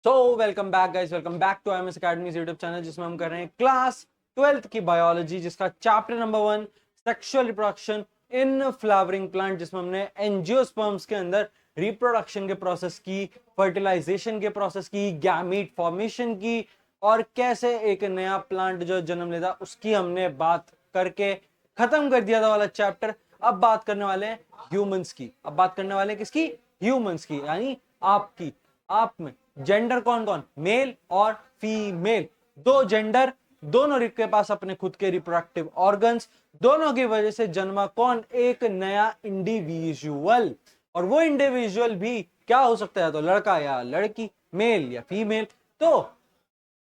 So welcome back guys, welcome back to MS academy YouTube channel, जिसमें हम कर रहे हैं क्लास 12th की बायोलॉजी, जिसका chapter number 1 sexual reproduction in flowering plant, जिसमें हमने एंजियोस्पर्म्स के अंदर रिप्रोडक्शन के प्रोसेस की, फर्टिलाइजेशन के प्रोसेस की, गैमीट फॉर्मेशन की, और कैसे एक नया प्लांट जो जन्म लेता उसकी हमने बात करके खत्म कर दिया था वाला चैप्टर। अब बात करने वाले हैं ह्यूमंस की। अब बात करने वाले हैं किसकी? ह्यूमंस की, यानी आपकी। आप में जेंडर कौन कौन? मेल और फीमेल, दो जेंडर, दोनों के पास अपने खुद के रिप्रोडक्टिव ऑर्गन्स, दोनों की वजह से जन्मा कौन? एक नया इंडिविजुअल। और वो इंडिविजुअल भी क्या हो सकता है? तो लड़का या लड़की, मेल या फीमेल। तो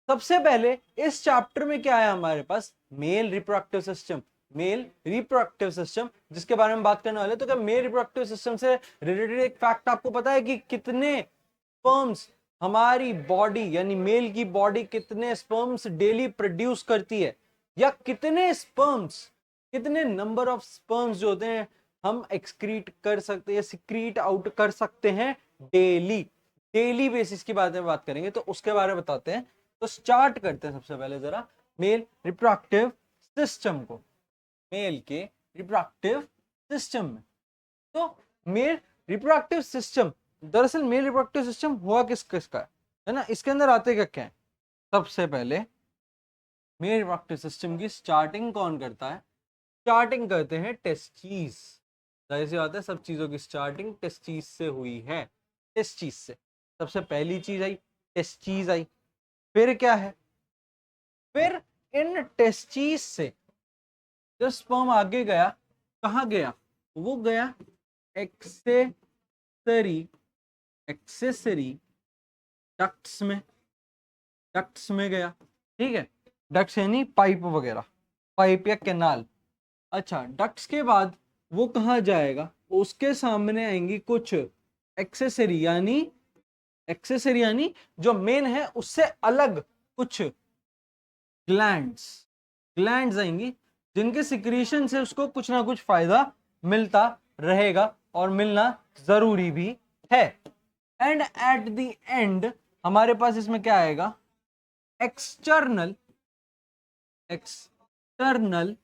सबसे पहले इस चैप्टर में क्या है हमारे पास? Male reproductive system. Male reproductive system जिसके बारे में बात करने वाले। तो क्या मेल रिप्रोडक्टिव सिस्टम से रिलेटेड एक फैक्ट आपको पता है कि कितने स्पर्म्स हमारी बॉडी, यानी मेल की बॉडी कितने स्पर्म्स डेली प्रोड्यूस करती है, या कितने स्पर्म्स, कितने नंबर ऑफ स्पर्म्स जो होते हैं हम एक्सक्रीट कर सकते हैं, सिक्रीट आउट कर सकते हैं डेली। डेली बेसिस की बात करेंगे, तो उसके बारे में बताते हैं। तो स्टार्ट करते हैं सबसे पहले जरा मेल रिप्रोडक्टिव सिस्टम को, मेल के रिप्रोडक्टिव सिस्टम में। तो मेल रिप्रोडक्टिव सिस्टम, दरअसल मेल रिप्रोडक्टिव सिस्टम हुआ किस किसका है ना, इसके अंदर आते क्या क्या है? सबसे पहले मेल रिप्रोडक्टिव सिस्टम की स्टार्टिंग कौन करता है? स्टार्टिंग करते हैं टेस्टिस। जाहिर सी बात है, सब चीजों की स्टार्टिंग टेस्टिस से हुई है। टेस्टिस से सबसे पहली चीज आई, टेस्टिस आई। फिर क्या है? फिर इन टेस्टिस से जो स्पर्म आगे गया, कहाँ गया? वो गया एक्सेसरी, एक्सेसरी डक्ट्स में, डक्ट्स में गया। ठीक है, डक्ट्स यानी पाइप वगैरह, पाइप या कैनाल। अच्छा, डक्ट्स के बाद वो कहाँ जाएगा? उसके सामने आएंगी कुछ एक्सेसरी, यानी एक्सेसरी यानी जो मेन है उससे अलग कुछ ग्लैंड्स, ग्लैंड्स आएंगी, जिनके सिक्रीशन से उसको कुछ ना कुछ फायदा मिलता रहेगा, और मिलना जरूरी भी है। एंड एट द एंड हमारे पास इसमें क्या आएगा? External, external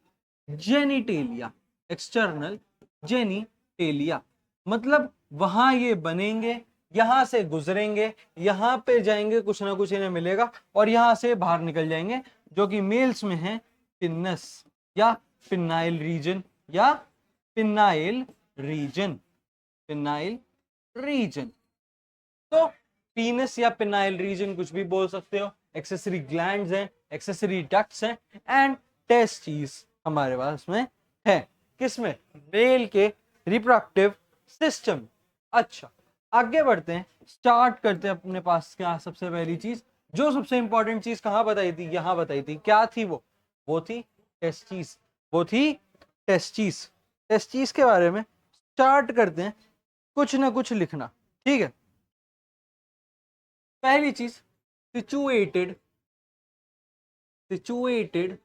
genitalia, external genitalia. मतलब वहां ये बनेंगे, यहां से गुजरेंगे, यहां पे जाएंगे, कुछ ना कुछ इन्हें मिलेगा, और यहां से बाहर निकल जाएंगे, जो कि मेल्स में है पिन्नस या पिनाइल रीजन, या पिनाइल रीजन, पिनाइल रीजन। तो पीनस या पिनाइल रीजन कुछ भी बोल सकते हो। एक्सेसरी ग्लैंड्स हैं, एक्सेसरी डक्ट्स हैं, एंड टेस्टिस हमारे पास में है। किसमें? मेल के रिप्रोडक्टिव सिस्टम। अच्छा, आगे बढ़ते हैं, स्टार्ट करते हैं अपने पास। क्या सबसे पहली चीज, जो सबसे इंपॉर्टेंट चीज कहां बताई थी? यहां बताई थी। क्या थी वो थी टेस्टिस, वो थी टेस्टिस। टेस्टिस के बारे में स्टार्ट करते हैं कुछ ना कुछ लिखना। ठीक है, पहली चीज, situated, situated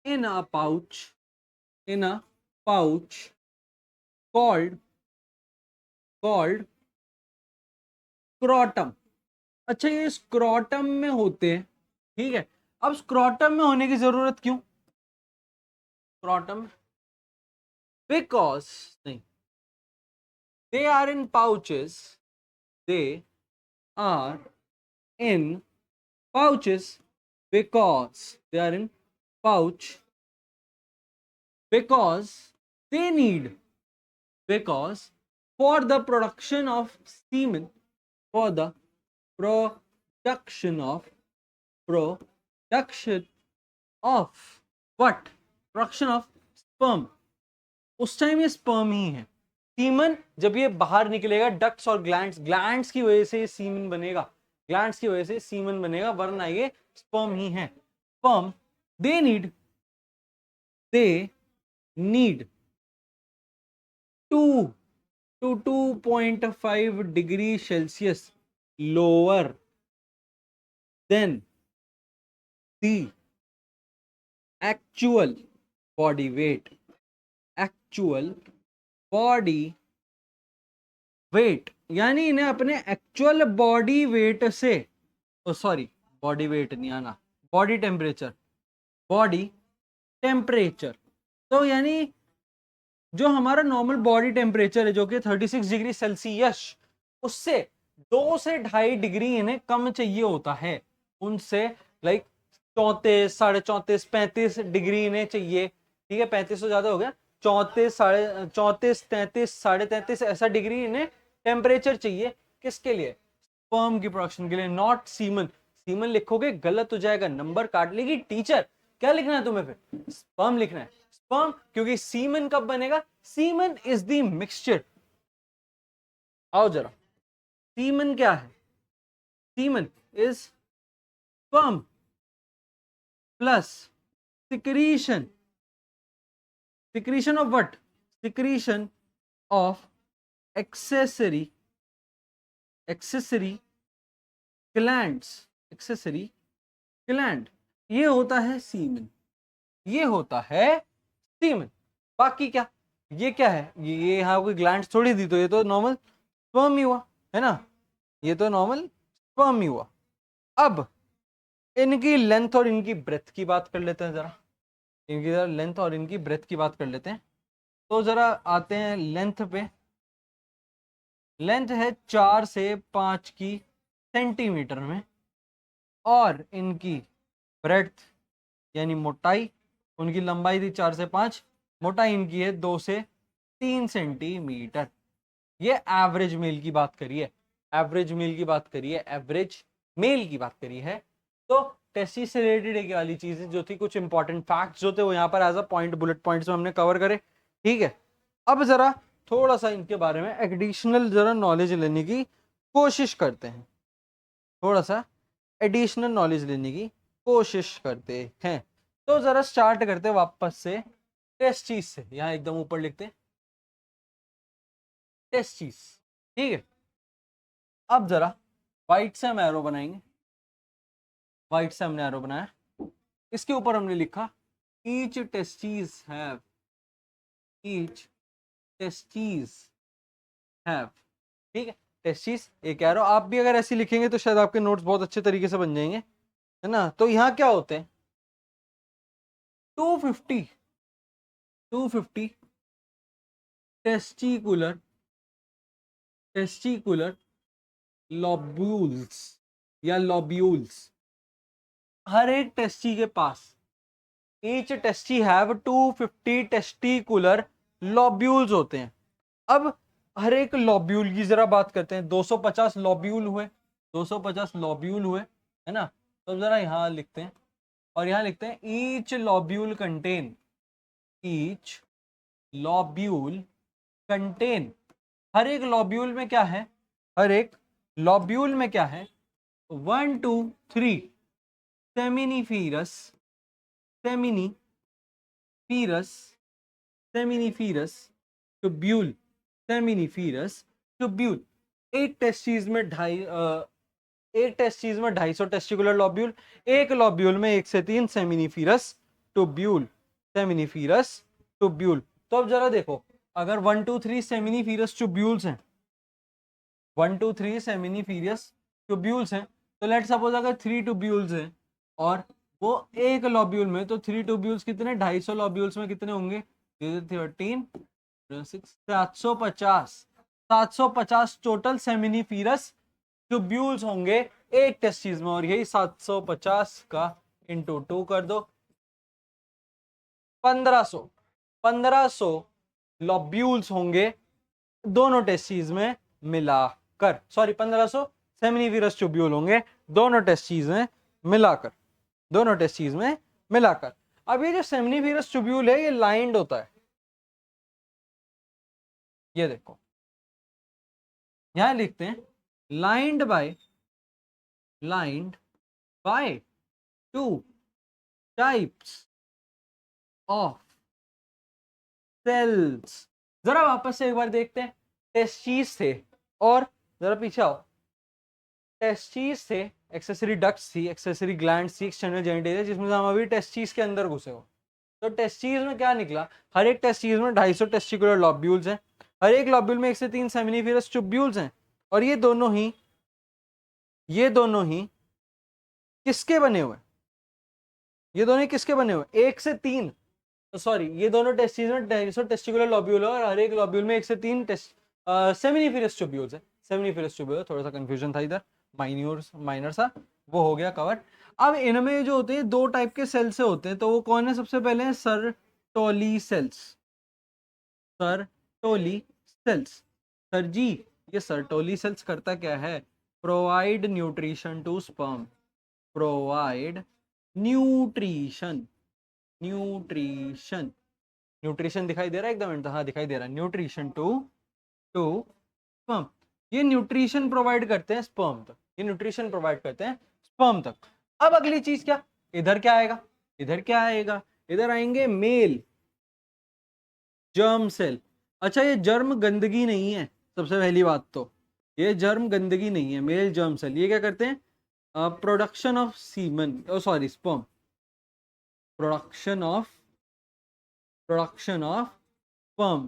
in a pouch, in a pouch called, called scrotum. अच्छा, ये स्क्रोटम में होते हैं। ठीक है, अब स्क्रोटम में होने की जरूरत क्यों? स्क्रोटम, बिकॉज नहीं, they are in pouches, they are in pouches because they are in pouch, because they need, because for the production of semen, for the production of, production of what? Production of sperm। उस time ये sperm ही है। Semen जब ये बाहर निकलेगा, ducts और glands, glands की वजह से ये सीमन बनेगा, ग्लैंड्स की वजह से सीमन बनेगा, वरना ये स्पर्म ही है। Sperm, they need, they need 2 to 2.5 degree Celsius lower than the actual body weight, actual body weight, यानी इन्हें अपने एक्चुअल बॉडी वेट से ओ सॉरी, बॉडी वेट नहीं आना, बॉडी टेम्परेचर, बॉडी टेम्परेचर। तो यानी जो हमारा नॉर्मल बॉडी टेम्परेचर है जो कि 36 डिग्री सेल्सियस, उससे 2 से 2.5 डिग्री इन्हें कम चाहिए होता है, उनसे लाइक 34, 34.5, 35 डिग्री इन्हें चाहिए। ठीक है, 35 तो ज्यादा हो गया, 34, 34.5, 33, 33.5 ऐसा डिग्री इन्हें टेम्परेचर चाहिए। किसके लिए? स्पर्म की प्रोडक्शन के लिए, नॉट सीमन। सीमन लिखोगे गलत हो जाएगा, नंबर काट लेगी टीचर। क्या लिखना है तुम्हें फिर? स्पर्म लिखना है, स्पर्म, क्योंकि सीमन कब बनेगा? Semen is the mixture. आओ जरा, सीमन क्या है? Semen is sperm plus secretion, secretion of what? Secretion of accessory glands, accessory gland, ये होता है सीमन, ये होता है सीमन। बाकी क्या? ये क्या है? ये यहाँ कोई ग्लैंड्स थोड़ी दी, तो ये तो नॉर्मल स्पर्म ही हुआ, है ना, ये तो नॉर्मल स्पर्म ही हुआ। अब इनकी लेंथ और इनकी ब्रेथ की बात कर लेते हैं जरा, इनकी जरा लेंथ और इनकी ब्रेथ की बात कर लेते हैं। तो जरा आते हैं लेंथ पे। लेंथ है 4 से 5 की सेंटीमीटर में, और इनकी ब्रेथ यानी मोटाई, उनकी लंबाई थी 4 से 5, मोटाई इनकी है 2 से 3 सेंटीमीटर। ये एवरेज मेल की बात करिए, एवरेज मेल की बात करिए, एवरेज मेल की बात करी है। तो टेस्टिस से रिलेटेड एक वाली चीजें जो थी, कुछ इंपॉर्टेंट फैक्ट्स जो थे वो यहाँ पर as a point, bullet points में हमने कवर करे। ठीक है, अब जरा थोड़ा सा इनके बारे में एडिशनल जरा नॉलेज लेने की कोशिश करते हैं, थोड़ा सा एडिशनल नॉलेज लेने की कोशिश करते हैं। तो जरा स्टार्ट करते हैं वापस से टेस्टिस से, यहाँ एकदम ऊपर लिखते हैं टेस्टिस। ठीक है, अब जरा व्हाइट से हम एरो बनाएंगे, व्हाइट से हमने एरो बनाया, इसके ऊपर हमने लिखा each testis have, each testis have. ठीक है, टेस्टिस एक एरो, आप भी अगर ऐसे लिखेंगे तो शायद आपके नोट्स बहुत अच्छे तरीके से बन जाएंगे, है ना। तो यहाँ क्या होते हैं? 250 टेस्टिकुलर, टेस्टिकुलर लॉब्यूल्स या लॉब्यूल्स हर एक टेस्टी के पास, ईच टेस्टी हैव 250 टेस्टिकुलर लॉब्यूल्स होते हैं। अब हर एक लॉब्यूल की जरा बात करते हैं, 250 लॉब्यूल हुए, 250 लॉब्यूल हुए, है ना। तो जरा यहाँ लिखते हैं, और यहाँ लिखते हैं each lobule contain, each lobule contain, हर एक लॉब्यूल में क्या है? हर एक लॉब्यूल में क्या है? 1 to 3 seminiferous, seminiferous, seminiferous tubule, seminiferous tubule. एक टेस्टिस में एक टेस्टिस में 250 टेस्टिकुलर लॉब्यूल, एक लॉब्यूल में 1 से 3 सेमिनिफेरस ट्यूब्यूल, सेमिनिफेरस ट्यूब्यूल। तो अब जरा देखो, अगर 1 to 3 सेमिनिफेरस ट्यूब्यूल्स हैं, 1 to 3 सेमिनिफेरस ट्यूब्यूल्स हैं, तो लेट सपोज अगर 3 ट्यूब्यूल्स हैं और वो एक लॉब्यूल में, तो 3 ट्यूब्यूल्स कितने? 250 लॉब्यूल्स में कितने होंगे? 13 6 750, 750 टोटल सेमिनिफेरस ट्यूब्यूल्स होंगे एक टेस्टिस में, और यही 750 का इंटू 2 कर दो, 1500, 1500 लॉब्यूल्स होंगे दोनों टेस्टिस में मिलाकर, सॉरी 1500 सेमिनिफेरस ट्यूब्यूल होंगे दोनों टेस्टिस में मिलाकर, दोनों टेस्टिस में मिलाकर। अब ये जो सेमिनिफेरस ट्यूब्यूल है ये लाइंड होता है, ये देखो यहां लिखते हैं lined by, lined by 2 types of cells. जरा वापस से एक बार देखते हैं, टेस्टिस थे, और जरा पीछे आओ, टेस्टिस थे, एक्सेसरी डक्ट्स थी, एक्सेसरी ग्लैंड्स थी, एक्सटर्नल जेनिटल, जिसमें से हम अभी टेस्टिस के अंदर घुसे हो। तो टेस्टिस में क्या निकला? हर एक टेस्टिस में 250 टेस्टिकुलर लॉब्यूल्स हैं, हर एक लॉब्यूल में 1 से 3 सेमिनिफेरस ट्यूब्यूल्स हैं, और ये दोनों ही किसके बने हुए? ये दोनों किसके बने हुए? 1 से 3, सॉरी ये दोनों टेस्टिस में टेस्टिकुलर लॉब्यूल है और हर एक लॉब्यूल में 1 से 3 सेमिनिफेरस ट्यूब्यूल्स है। सेमिनिफेरस ट्यूब्यूल, थोड़ा सा कंफ्यूजन था इधर, माइनर सा, वो हो गया कवर। अब इनमें जो होते हैं 2 टाइप के सेल्स से होते हैं, तो वो कौन है? सबसे पहले है Sertoli cells. Sertoli cells, sir ji ये सर्टोली सेल्स करता क्या है? Provide nutrition to sperm, provide nutrition, nutrition, nutrition दिखाई दे रहा है एकदम? हाँ दिखाई दे रहा है। न्यूट्रिशन टू टू स्पर्म, ये न्यूट्रिशन प्रोवाइड करते हैं स्पर्म तक, ये न्यूट्रिशन प्रोवाइड करते हैं स्पर्म तक। अब अगली चीज क्या? इधर क्या आएगा? इधर क्या आएगा? इधर आएंगे मेल जर्म सेल। अच्छा ये जर्म गंदगी नहीं है, सबसे पहली बात तो ये जर्म गंदगी नहीं है। मेल जर्म सेल ये क्या करते हैं? Production of semen, sorry sperm, production of sperm,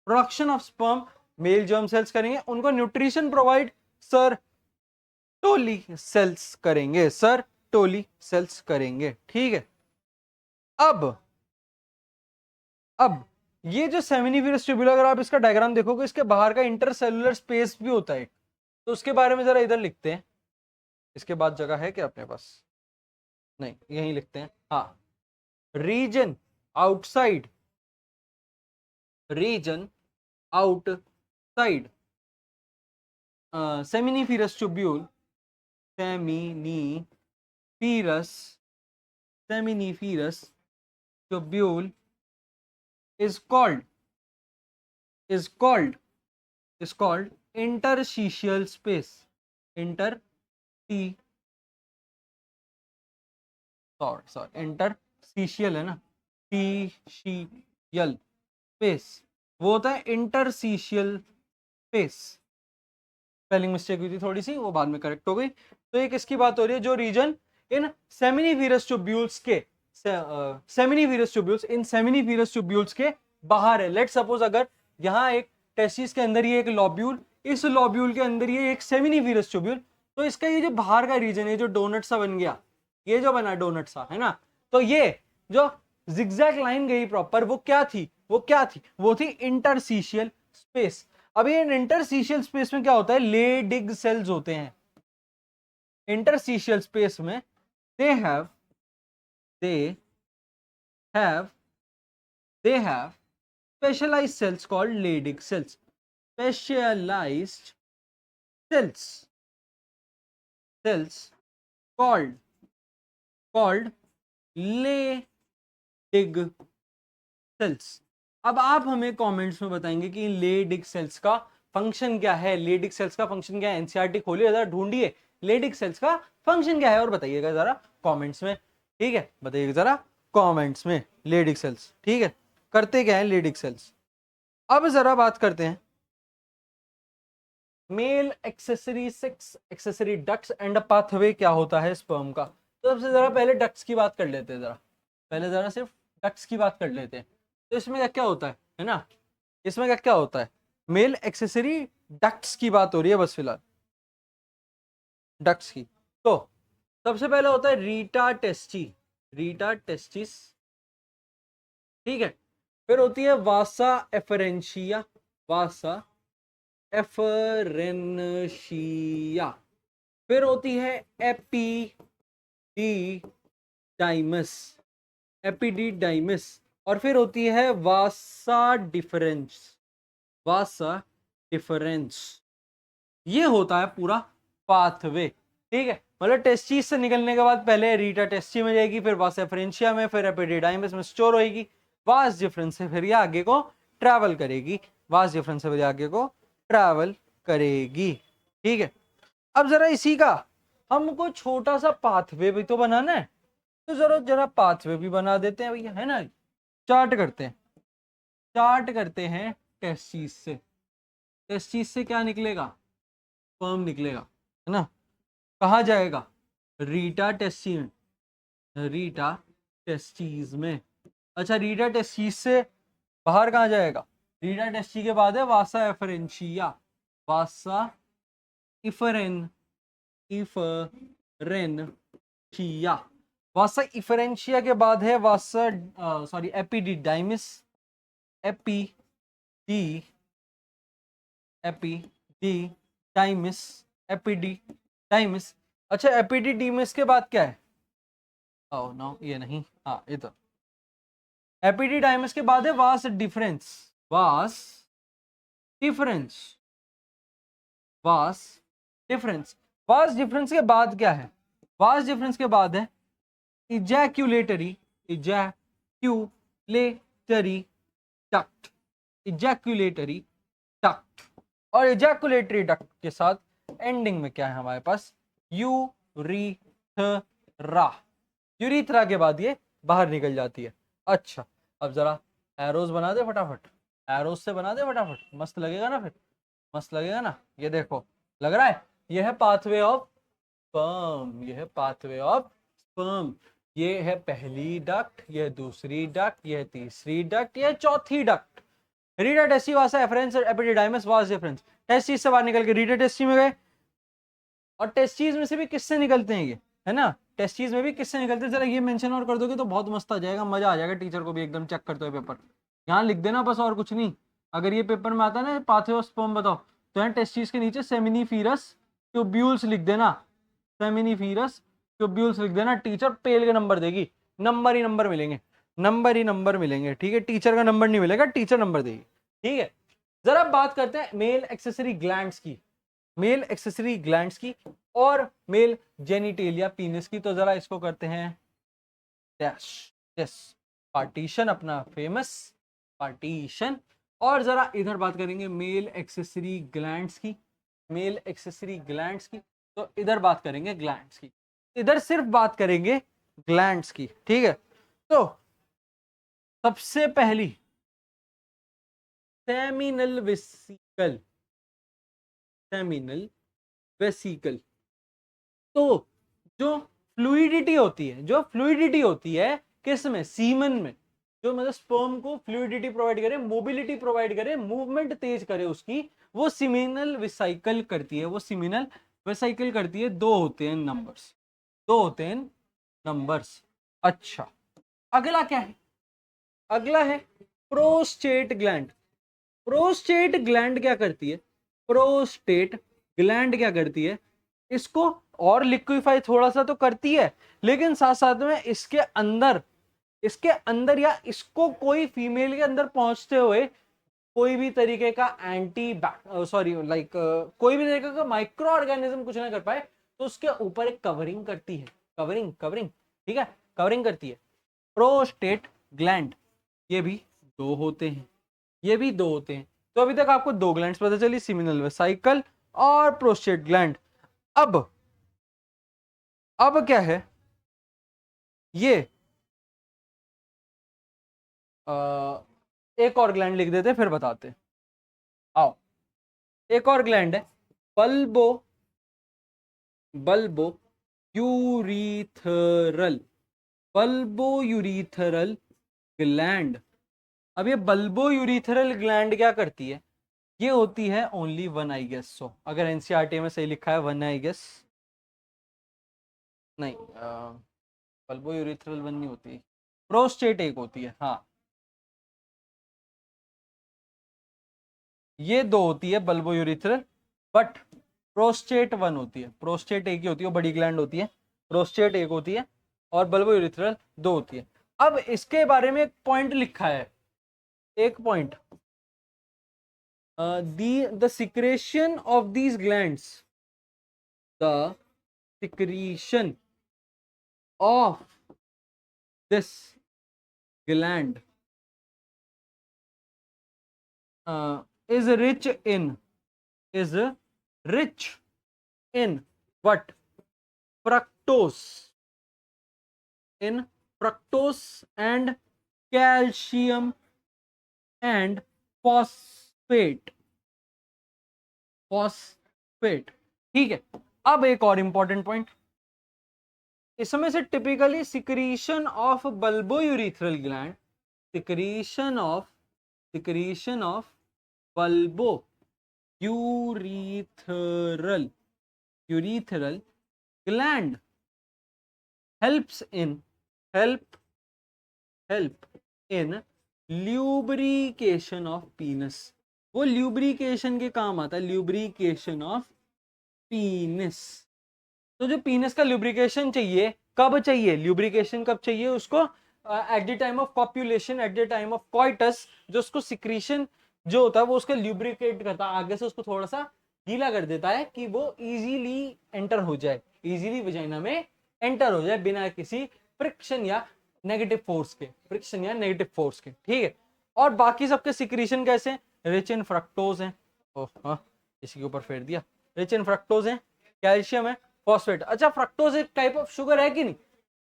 production of sperm male germ cells करेंगे, उनको न्यूट्रिशन प्रोवाइड सर टोली सेल्स करेंगे, सर टोली सेल्स करेंगे। ठीक है, अब ये जो सेमिनिफेरस ट्यूब्यूल, अगर आप इसका डायग्राम देखोगे, इसके बाहर का इंटरसेलुलर स्पेस भी होता है, तो उसके बारे में जरा इधर लिखते हैं। इसके बाद जगह है क्या अपने पास? नहीं, यहीं लिखते हैं। हाँ, region outside, region outside seminiferous tubule, seminiferous tubule is called interstitial space, interstitial है ना, interstitial space, वो होता है इंटरस्टिशियल स्पेस। स्पेलिंग मिस्टेक हुई थी थोड़ी सी, वो बाद में करेक्ट हो गई। तो ये किसकी बात हो रही है? जो रीजन इन सेमिनिफेरस ट्यूब्यूल्स के सेमिनिफेरस ट्यूब्यूल्स के बाहर है। लेट सपोज अगर यहाँ एक टेस्टिस के अंदर ये एक लॉब्यूल, इस लॉब्यूल के अंदर ये एक सेमिनिफेरस ट्यूब्यूल, तो इसका ये जो बाहर का रीजन है, जो डोनट सा बन गया, ये जो बना डोनट सा है ना, तो ये जो जिगजैग लाइन गई प्रॉपर, वो क्या थी? वो थी इंटरस्टिशियल स्पेस। अब ये इंटरस्टिशियल स्पेस में क्या होता है? लेडिग सेल्स होते हैं इंटरस्टिशियल स्पेस में। दे have specialized cells called Leydig cells, specialized cells called Leydig cells। अब आप हमें कमेंट्स में बताएंगे कि लेडिक सेल्स का फंक्शन क्या है? लेडिक सेल्स का फंक्शन क्या है? एनसीईआरटी खोलिए जरा, ढूंढिए लेडिक सेल्स का फंक्शन क्या है और बताइएगा जरा कमेंट्स में। ठीक है, बताइएगा जरा कमेंट्स में लेडिक सेल्स। ठीक है, करते क्या है लेडिक सेल्स? अब जरा बात करते हैं male accessory sex accessory ducts and pathway क्या होता है स्पर्म का। तो सबसे जरा पहले डक्ट्स की बात कर लेते हैं, जरा पहले जरा सिर्फ डक्ट्स की बात कर लेते हैं। तो इसमें क्या क्या होता है ना, इसमें क्या क्या होता है? मेल एक्सेसरी डक्ट्स की बात हो रही है बस फिलहाल, डक्ट्स की। तो सबसे पहले होता है रीटा टेस्टिस, ठीक है। फिर होती है वासा एफरेंशिया, वासा एफरेंशिया। फिर होती है एपिडिडाइमस, एपिडिडाइमस। और फिर होती है वासा डिफरेंस। ये होता है पूरा पाथवे। ठीक है, मतलब टेस्टिस से निकलने के बाद पहले रीटा टेस्टी में जाएगी, फिर वास एफरेंशिया में, फिर एपिडिडाइमस में स्टोर होएगी, वास डिफरेंस से फिर ये आगे को ट्रैवल करेगी, वास डिफरेंस से फिर आगे को ट्रैवल करेगी। ठीक है, अब जरा इसी का हमको छोटा सा पाथवे भी तो बनाना है, तो जरा पाथवे भी बना देते हैं भैया, है ना। चार्ट करते हैं टेस्टिस से। टेस्टिस से क्या निकलेगा? स्पर्म निकलेगा, है ना। कहाँ जाएगा? रीटा टेस्टी में, रीटा टेस्टीज में। अच्छा, रीटा टेस्टीज से बाहर कहाँ जाएगा? रीटा टेस्टी के बाद है वासा एफरेंशिया, वासा इफरेन वासा इफरेंशिया के बाद है वासा सॉरी एपिडिडाइमिस, एपिडिडाइमिस, एपिडिडाइमिस। अच्छा एपिडिडाइमिस के बाद क्या है? ओह नो ये नहीं, हाँ ये तो एपिडिडाइमिस के बाद है vas deferens, vas deferens, vas deferens. Vas deferens के बाद क्या है? वास डिफरेंस के बाद है ejaculatory, ejaculatory duct, ejaculatory duct. और इजैक्यूलेटरी डक्ट के साथ एंडिंग में क्या है हमारे पास? यूरीथरा। यूरीथरा के बाद ये बाहर निकल जाती है। अच्छा अब जरा एरोज बना दे फटाफट, एरोज से बना दे फटाफट, मस्त लगेगा ना फिर, मस्त लगेगा ना। ये देखो लग रहा है ये है पाथवे ऑफ स्पर्म, ये है पाथवे ऑफ स्पर्म। ये है पहली डक्ट, ये है दूसरी डक्ट, ये है तीसरी डक्ट, ये है चौथी डक्ट। रीडा टेस्टी वासा एफरेंस और एपिडिडाइमस वास डिफरेंस। टेस्टिस से बाहर निकल के रीडा टेस्टी में गए, और टेस्टीज में से भी किससे निकलते हैं ये, है ना? टेस्टीज में भी किससे निकलते हैं, जरा ये मेंशन और कर दोगे तो बहुत मस्त आ जाएगा, मजा आ जाएगा टीचर को भी एकदम चेक करते हुए पेपर। यहाँ लिख देना बस और कुछ नहीं। अगर ये पेपर में आता है ना पाथवे ऑफ स्पर्म बताओ, तो यहाँ टेस्टीज के नीचे सेमिनिफेरस ट्यूब्यूल्स लिख देना, सेमिनिफेरस ट्यूब्यूल्स लिख देना। टीचर पेल के नंबर देगी, नंबर ही नंबर मिलेंगे, नंबर ही नंबर मिलेंगे। ठीक है, टीचर का नंबर नहीं मिलेगा, टीचर नंबर देगी। ठीक है, जरा बात करते हैं मेल एक्सेसरी ग्लैंड्स की, मेल एक्सेसरी ग्लैंड्स की और मेल जेनिटेलिया पीनिस की। तो जरा इसको करते हैं डैश, यस पार्टीशन, अपना फेमस पार्टीशन। और जरा इधर बात करेंगे मेल एक्सेसरी ग्लैंड्स की, मेल एक्सेसरी ग्लैंड्स की। तो इधर बात करेंगे ग्लैंड्स की, इधर सिर्फ बात करेंगे ग्लैंड्स की। ठीक है, तो सबसे पहली सेमिनल वेसिकल, सेमिनल वेसिकल। तो जो फ्लूइडिटी होती है, जो फ्लूइडिटी होती है किस में? सीमन में। जो मतलब स्पर्म को फ्लूइडिटी प्रोवाइड करे, मोबिलिटी प्रोवाइड करे, मूवमेंट तेज करे उसकी, वो सीमिनल वेसिकल करती है, वो सीमिनल वेसिकल करती है। दो होते हैं नंबर्स, दो होते हैं नंबर्स। अच्छा अगला क्या है? अगला है प्रोस्टेट ग्लैंड। प्रोस्टेट ग्लैंड क्या करती है? प्रोस्टेट ग्लैंड क्या करती है? इसको और लिक्विफाई थोड़ा सा तो करती है, लेकिन साथ साथ में इसके अंदर, इसके अंदर या इसको कोई फीमेल के अंदर पहुंचते हुए कोई भी तरीके का एंटी सॉरी लाइक कोई भी तरीके का माइक्रो ऑर्गेनिज्म कुछ ना कर पाए, तो उसके ऊपर एक कवरिंग करती है, कवरिंग, कवरिंग। ठीक है, कवरिंग करती है प्रोस्टेट ग्लैंड। ये भी दो होते हैं, ये भी दो होते हैं। तो अभी तक आपको दो ग्लैंड्स पता चली, सीमिनल वेसिकल और प्रोस्टेट ग्लैंड। अब क्या है? ये एक और ग्लैंड लिख देते फिर बताते हैं। आओ, एक और ग्लैंड है bulbo, bulbo urethral, bulbo urethral gland. अब ये बल्बो यूरिथरल ग्लैंड क्या करती है? ये होती है ओनली वन आई गेस। सो अगर एनसीईआरटी में सही लिखा है वन आई गेस, नहीं बल्बो यूरिथरल वन नहीं होती, प्रोस्टेट एक होती है। हाँ ये दो होती है bulbo urethral, but prostate one होती है, प्रोस्टेट एक ही होती है, वो बड़ी ग्लैंड होती है। प्रोस्टेट एक होती है और बल्बो यूरिथरल दो होती है। अब इसके बारे में एक पॉइंट लिखा है, एक point, the secretion of these glands, the secretion of this gland is rich in, is rich in what? Fructose, in fructose and calcium and phosphate, phosphate। ठीक है, अब एक और इंपॉर्टेंट पॉइंट, इसमें से typically secretion of bulbourethral gland, secretion of bulbo urethral, urethral gland helps in help help in lubrication of penis. वो lubrication के काम आता है, ल्यूब्रिकेशन ऑफ पीनस। तो जो पीनस का ल्यूब्रिकेशन चाहिए, कब चाहिए ल्यूब्रिकेशन, कब चाहिए उसको? At the time of copulation, at the time of coitus, जो उसको सिक्रीशन जो होता है वो उसको ल्यूब्रिकेट करता है, आगे से उसको थोड़ा सा गीला कर देता है कि वो इजीली एंटर हो जाए, इजीली वजाइना में एंटर हो जाए बिना किसी फ्रिक्शन या नेगेटिव फोर्स के, फ्रिक्शन या नेगेटिव फोर्स के, ठीक है। और बाकी सबके सिक्रीशन कैसे? रिच इन फ्रक्टोज है, ओह हाँ इसी के ऊपर फेर दिया, रिच इन फ्रक्टोज है, कैल्शियम है, फॉस्फेट। अच्छा फ्रक्टोज एक टाइप ऑफ शुगर है कि नहीं?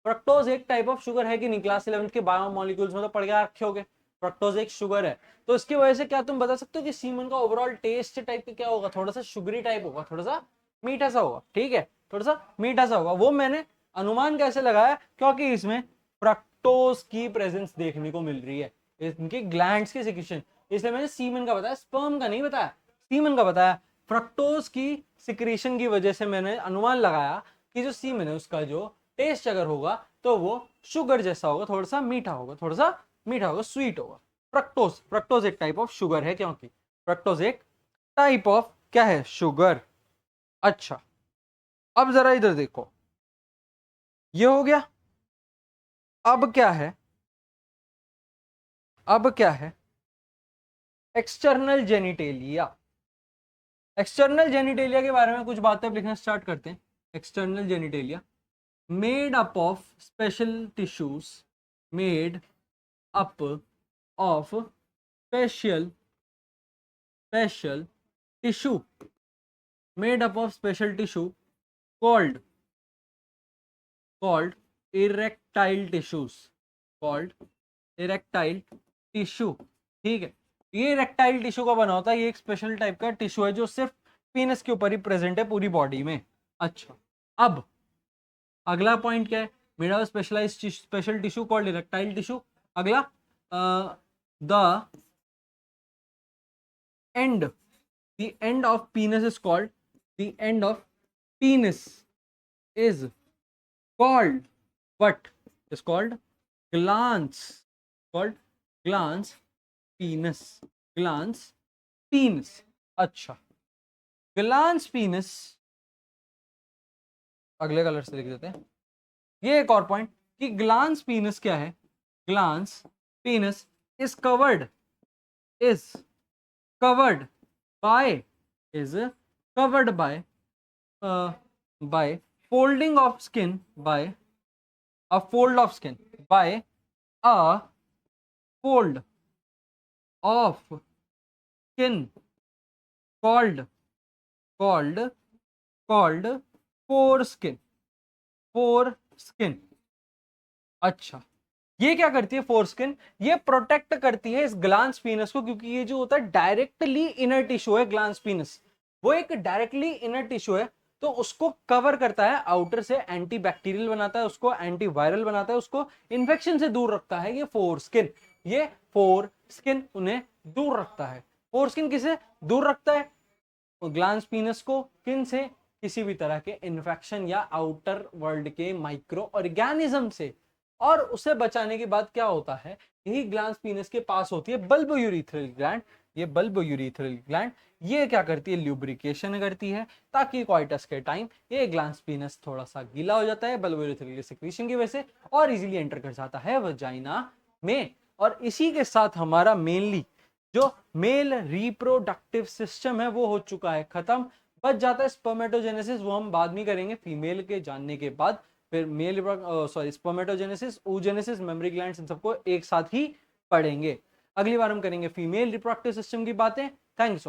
फ्रक्टोज एक टाइप ऑफ शुगर है कि नहीं? क्लास 11 के बायोमोलिक्यूल्स में तो पढ़ के रखे होगे, फ्रक्टोज एक शुगर है। तो इसकी वजह से क्या तुम बता सकते हो कि सीमन का ओवरऑल टेस्ट टाइप का क्या होगा? थोड़ा सा शुगरी टाइप होगा, थोड़ा सा मीठा सा होगा, ठीक है, थोड़ा सा मीठा सा होगा। वो मैंने अनुमान कैसे लगाया? क्योंकि इसमें फ्रक्टोज की प्रेजेंस देखने को मिल रही है, इनके ग्लैंड्स के सिक्रीशन, इसलिए मैंने सीमन का बताया, स्पर्म का नहीं बताया, सीमन का बताया। फ्रक्टोज की सिक्रीशन की वजह से मैंने अनुमान लगाया कि जो सीमन है उसका जो टेस्ट अगर होगा तो वो शुगर जैसा होगा, थोड़ा सा मीठा होगा, थोड़ा सा मीठा होगा, स्वीट होगा। फ्रक्टोज, फ्रक्टोज एक टाइप ऑफ शुगर है, क्योंकि फ्रक्टोज एक टाइप ऑफ क्या है? शुगर। अच्छा अब जरा इधर देखो, ये हो गया। अब क्या है? अब क्या है? External genitalia. एक्सटर्नल जेनिटेलिया के बारे में कुछ बातें लिखना स्टार्ट करते हैं। External genitalia made up of special tissues, made up of special tissue, made up of special tissue called erectile tissues, called erectile tissue, ठीक है। ये इरेक्टाइल टिश्यू का बना होता है, ये एक स्पेशल टाइप का टिश्यू है जो सिर्फ पीनस के ऊपर ही प्रेजेंट है पूरी बॉडी में। अच्छा अब अगला पॉइंट क्या है? Made of specialized special tissue called erectile tissue. अगला the end, the end of penis is called, the end of penis is called what? Is called glans, called glans penis, glans penis। अच्छा glans penis अगले colour से लिख देते हैं। ये एक और पॉइंट कि ग्लांस पीनस क्या है? Glans penis is covered, is covered by, is covered by folding of skin, by a fold of skin, by a fold of skin called called called foreskin, foreskin। अच्छा ये क्या करती है foreskin? ये protect करती है इस ग्लांस पीनस को, क्योंकि ये जो होता है डायरेक्टली इनर टिश्यू है, ग्लांस पीनस वो एक डायरेक्टली इनर टिश्यू है, तो उसको कवर करता है आउटर से, एंटी बैक्टीरियल बनाता है उसको, एंटी वायरल बनाता है उसको, इन्फेक्शन से दूर रखता है ये फोरस्किन। ये फोरस्किन उन्हें दूर रखता है। फोरस्किन किसे दूर रखता है? ग्लांस पीनस को, किन से? किसी भी तरह के इन्फेक्शन या आउटर वर्ल्ड के माइक्रो ऑर्गेनिज्म से। और उसे बचाने के बाद क्या होता है? यही ग्लांस पीनस के पास होती है बल्बो यूरिथ्रल ग्लैंड। ये बल्बो यूरिथ्रल ग्लैंड ये क्या करती है? ल्यूब्रिकेशन करती है, ताकि क्वाइटस के टाइम ये ग्लांस पीनस थोड़ा सा गीला हो जाता है बल्बो यूरिथ्रल सिक्रीशन की वजह से, और इजीली एंटर कर जाता है वजाइना में। और इसी के साथ हमारा मेनली जो मेल रिप्रोडक्टिव सिस्टम है वो हो चुका है खत्म। बच जाता है स्पर्मेटोजेनेसिस, वो हम बाद में करेंगे फीमेल के जानने के बाद। फिर male spermatogenesis, oogenesis, mammary glands, इन सबको एक साथ ही पढ़ेंगे। अगली बार हम करेंगे फीमेल रिप्रोडक्टिव सिस्टम की बातें। Thank you so much.